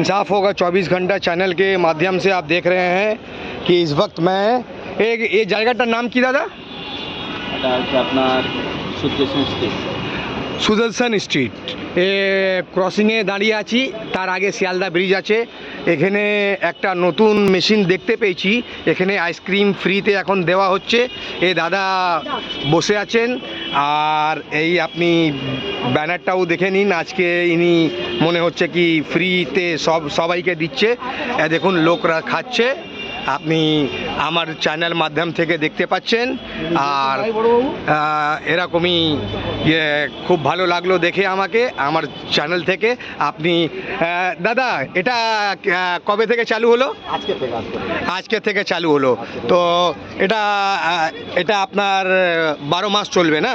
इंसाफ होगा 24 घंटा चैनल के माध्यम से आप देख रहे हैं कि इस वक्त मैं एक ये জায়গাটার নাম কি দাদা? এটা হচ্ছে আপনার সুদর্শন স্ট্রিট এ ক্রসিংয়ে দাঁড়িয়ে আছি। তার আগে শিয়ালদা ব্রিজ আছে। এখানে একটা নতুন মেশিন দেখতে পেয়েছি। এখানে আইসক্রিম ফ্রিতে এখন দেওয়া হচ্ছে। এ দাদা বসে আছেন আর এই আপনি ব্যানারটাও দেখে নিন। আজকে ইনি মনে হচ্ছে কি ফ্রিতে সবাইকে দিচ্ছে। দেখুন লোকরা খাচ্ছে, আপনি আমার চ্যানেল মাধ্যম থেকে দেখতে পাচ্ছেন। আর এরকমই খুব ভালো লাগলো দেখে আমাকে আমার চ্যানেল থেকে। আপনি দাদা এটা কবে থেকে চালু হলো? আজকে থেকে চালু হলো। তো এটা আপনার 12 মাস চলবে না?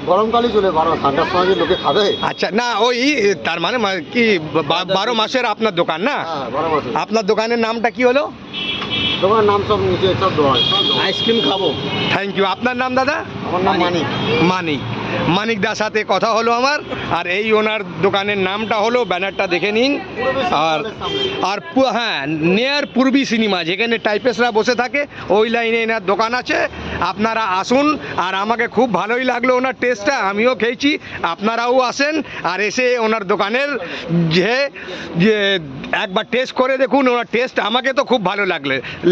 গরমকালে চলে, 12 সময় লোকে খাবে। আচ্ছা, না ওই তার মানে কি 12 মাসের আপনার দোকান না? আপনার দোকানের নামটা কি হলো? দোকানের নাম সব নিচে সব আইসক্রিম খাবো। Thank you. আপনার নাম দাদা? আমার নাম মানিক। মানিক দার সাথে কথা হলো আমার। আর এই ওনার দোকানের নামটা হলো, ব্যানারটা দেখে নিন। আর হ্যাঁ, নিয়ার পূর্বী সিনেমা, যেখানে টাইপিস্টরা বসে থাকে ওই লাইনে এনার দোকান আছে। আপনারা আসুন। আর আমাকে খুব ভালোই লাগলো ওনার টেস্টটা, আমিও খেয়েছি। আপনারাও আসেন আর এসে ওনার দোকানের যে একবার টেস্ট করে দেখুন। ওনার টেস্ট আমাকে তো খুব ভালো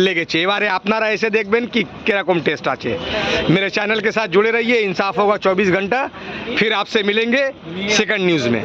লেগেছে। এবারে আপনারা এসে দেখবেন কি কিরকম टेस्ट আছে। मेरे चैनल के साथ जुड़े रहिए। इंसाफ होगा 24 घंटा। फिर आपसे मिलेंगे सेकंड न्यूज़ में।